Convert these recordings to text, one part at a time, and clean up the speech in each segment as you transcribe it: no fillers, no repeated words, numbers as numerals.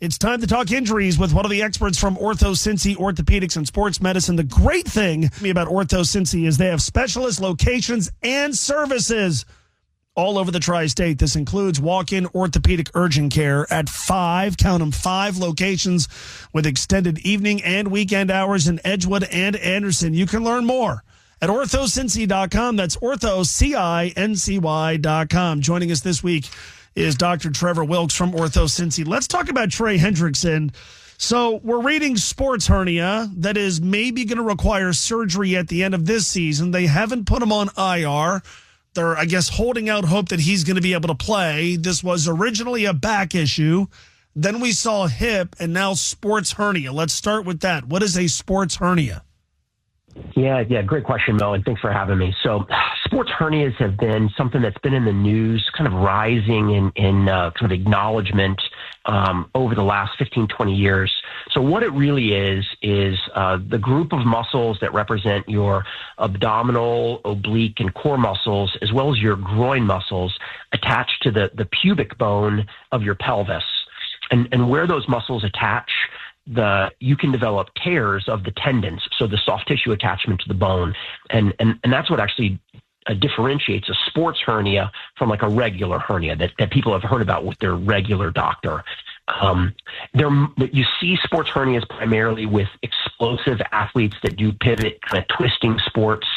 It's time to talk injuries with one of the experts from OrthoCincy Orthopedics and Sports Medicine. The great thing about OrthoCincy is they have specialist locations and services all over the tri-state. This includes walk-in orthopedic urgent care at 5 locations with extended evening and weekend hours in Edgewood and Anderson. You can learn more at orthocincy.com. That's orthocincy.com. Joining us this week is Dr. Trevor Wilkes from OrthoCincy. Let's talk about Trey Hendrickson. So we're reading sports hernia that is maybe going to require surgery at the end of this season. They haven't put him on IR. They're, I guess, holding out hope that he's going to be able to play. This was originally a back issue. Then we saw hip, and now sports hernia. Let's start with that. What is a sports hernia? Yeah, great question, Mo, and thanks for having me. So sports hernias have been something that's been in the news, kind of rising in kind of acknowledgement over the last 15, 20 years. So what it really is the group of muscles that represent your abdominal, oblique, and core muscles, as well as your groin muscles attached to the pubic bone of your pelvis. And where those muscles attach, you can develop tears of the tendons, so the soft tissue attachment to the bone, and that's what actually differentiates a sports hernia from like a regular hernia that people have heard about with their regular doctor. You see sports hernias primarily with explosive athletes that do pivot kind of twisting sports,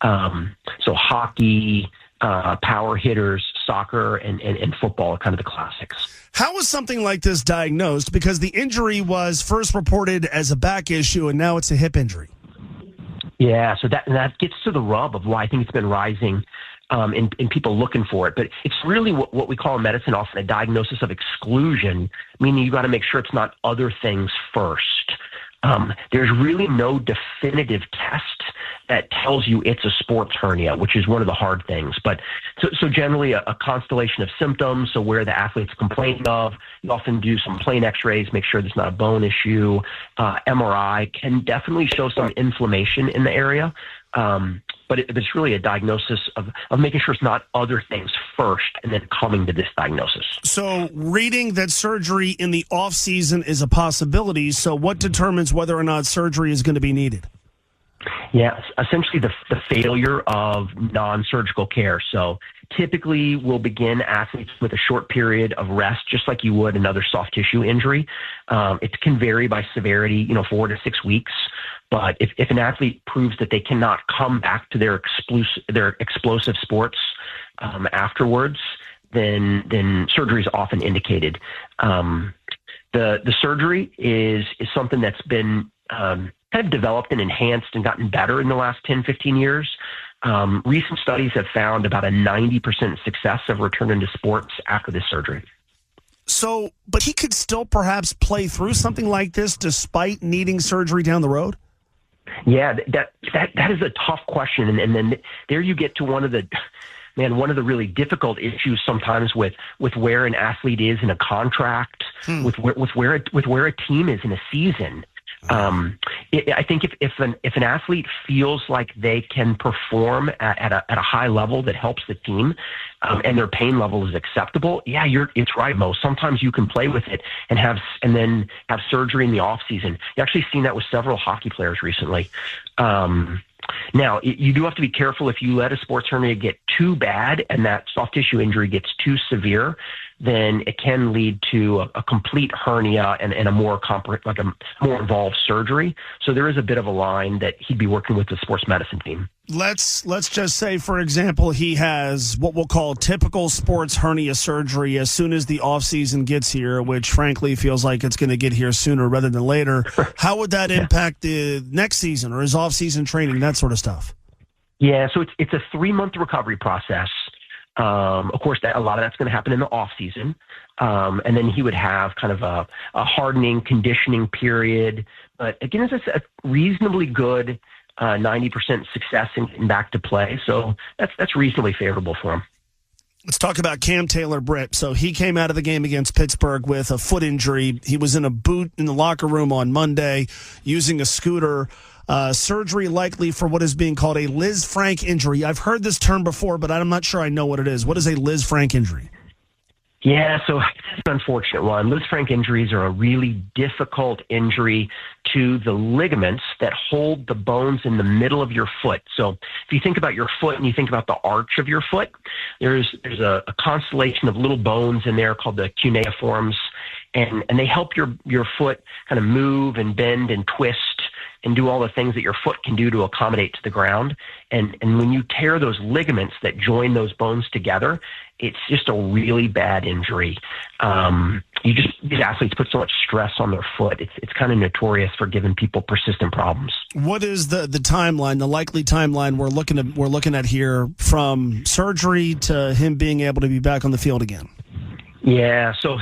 so hockey, power hitters, soccer, and football are kind of the classics. How was something like this diagnosed? Because the injury was first reported as a back issue, and now it's a hip injury. Yeah, so that gets to the rub of why I think it's been rising in people looking for it. But it's really what we call in medicine often a diagnosis of exclusion, meaning you got to make sure it's not other things first. There's really no definitive test that tells you it's a sports hernia, which is one of the hard things. But so generally a constellation of symptoms. So where the athlete's complaining of, you often do some plain x-rays, make sure there's not a bone issue. MRI can definitely show some inflammation in the area. But it's really a diagnosis of making sure it's not other things first and then coming to this diagnosis. So reading that surgery in the off season is a possibility. So what determines whether or not surgery is going to be needed? Yeah, essentially the failure of non-surgical care. So typically we'll begin athletes with a short period of rest, just like you would another soft tissue injury. It can vary by severity, 4 to 6 weeks. But if an athlete proves that they cannot come back to their explosive sports afterwards, then surgery is often indicated. The surgery is something that's been kind of developed and enhanced and gotten better in the last 10, 15 years. Recent studies have found about a 90% success of returning to sports after this surgery. So, but he could still perhaps play through something like this despite needing surgery down the road? Yeah, that is a tough question. And then there you get to one of the really difficult issues sometimes with where an athlete is in a contract, with where a team is in a season. I think if an athlete feels like they can perform at a high level that helps the team, and their pain level is acceptable, it's right, Mo. Sometimes you can play with it and then have surgery in the off season. You actually seen that with several hockey players recently. Now, you do have to be careful if you let a sports hernia get too bad and that soft tissue injury gets too severe, then it can lead to a complete hernia and a more involved surgery. So there is a bit of a line that he'd be working with the sports medicine team. Let's just say, for example, he has what we'll call typical sports hernia surgery as soon as the offseason gets here, which frankly feels like it's going to get here sooner rather than later. How would that impact the next season or his offseason training, that sort of stuff? Yeah, so it's a 3-month recovery process. Of course, a lot of that's going to happen in the off season. And then he would have kind of a hardening, conditioning period. But again, it's a reasonably good 90% success in getting back to play. So that's reasonably favorable for him. Let's talk about Cam Taylor-Britt. So he came out of the game against Pittsburgh with a foot injury. He was in a boot in the locker room on Monday using a scooter. Surgery likely for what is being called a Liz Frank injury. I've heard this term before, but I'm not sure I know what it is. What is a Liz Frank injury? Yeah, so it's an unfortunate one. Liz Frank injuries are a really difficult injury to the ligaments that hold the bones in the middle of your foot. So if you think about your foot and you think about the arch of your foot, there's a constellation of little bones in there called the cuneiforms, and they help your foot kind of move and bend and twist and do all the things that your foot can do to accommodate to the ground. And when you tear those ligaments that join those bones together, it's just a really bad injury. These athletes put so much stress on their foot. It's kind of notorious for giving people persistent problems. What is the timeline, the likely timeline we're looking at here from surgery to him being able to be back on the field again? Yeah, so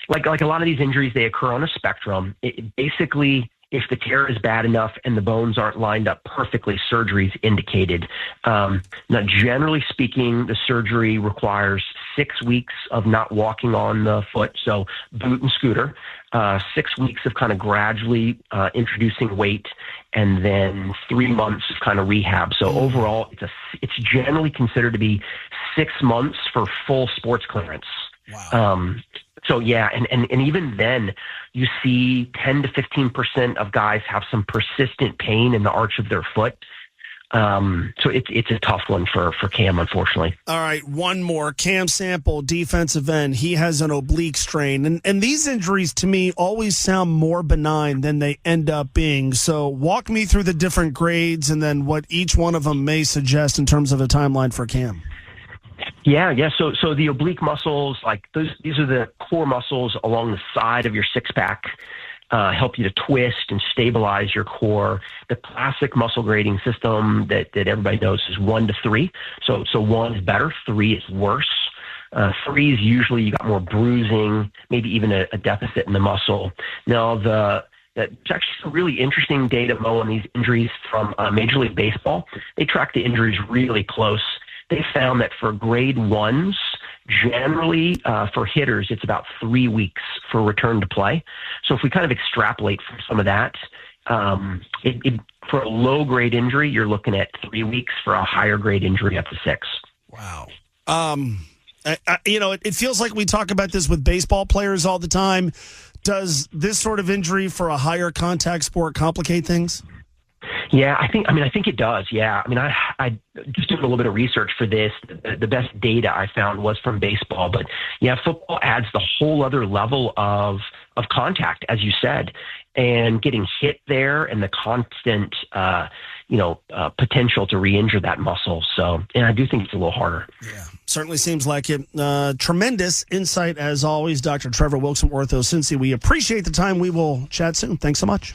like a lot of these injuries, they occur on a spectrum. Basically, if the tear is bad enough and the bones aren't lined up perfectly, surgery is indicated. Now, generally speaking, the surgery requires 6 weeks of not walking on the foot, so boot and scooter, 6 weeks of kind of gradually introducing weight, and then 3 months of kind of rehab. So overall, it's generally considered to be 6 months for full sports clearance. Wow. So yeah, and even then, you see 10 to 15% of guys have some persistent pain in the arch of their foot. So it's a tough one for Cam, unfortunately. All right, one more. Cam Sample, defensive end. He has an oblique strain. And these injuries, to me, always sound more benign than they end up being. So walk me through the different grades and then what each one of them may suggest in terms of a timeline for Cam. Yeah. So the oblique muscles, these are the core muscles along the side of your six pack, help you to twist and stabilize your core. The classic muscle grading system that everybody knows is 1 to 3. So 1 is better, 3 is worse. 3 is usually you got more bruising, maybe even a deficit in the muscle. Now there's actually some really interesting data, Mo, on these injuries from Major League Baseball. They track the injuries really close. They found that for grade 1s, generally for hitters, it's about 3 weeks for return to play. So if we kind of extrapolate from some of that, for a low grade injury, you're looking at 3 weeks. For a higher grade injury, up to 6. Wow. It feels like we talk about this with baseball players all the time. Does this sort of injury for a higher contact sport complicate things? Yeah, I think it does. Yeah. I just did a little bit of research for this. The best data I found was from baseball, but yeah, football adds the whole other level of contact, as you said, and getting hit there and the constant, potential to re-injure that muscle. So, and I do think it's a little harder. Yeah, certainly seems like it. Tremendous insight as always, Dr. Trevor Wilkes from OrthoCincy. We appreciate the time. We will chat soon. Thanks so much.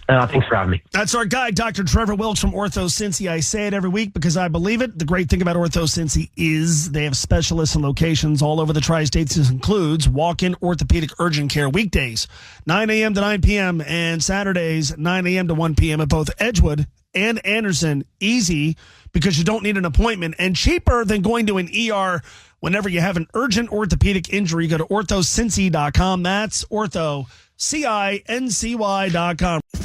Thanks for having me. That's our guy, Dr. Trevor Wilkes from OrthoCincy. I say it every week because I believe it. The great thing about OrthoCincy is they have specialists and locations all over the tri-states. This includes walk-in orthopedic urgent care weekdays, 9 a.m. to 9 p.m., and Saturdays, 9 a.m. to 1 p.m. at both Edgewood and Anderson. Easy because you don't need an appointment, and cheaper than going to an ER whenever you have an urgent orthopedic injury. Go to orthocincy.com. That's orthocincy.com.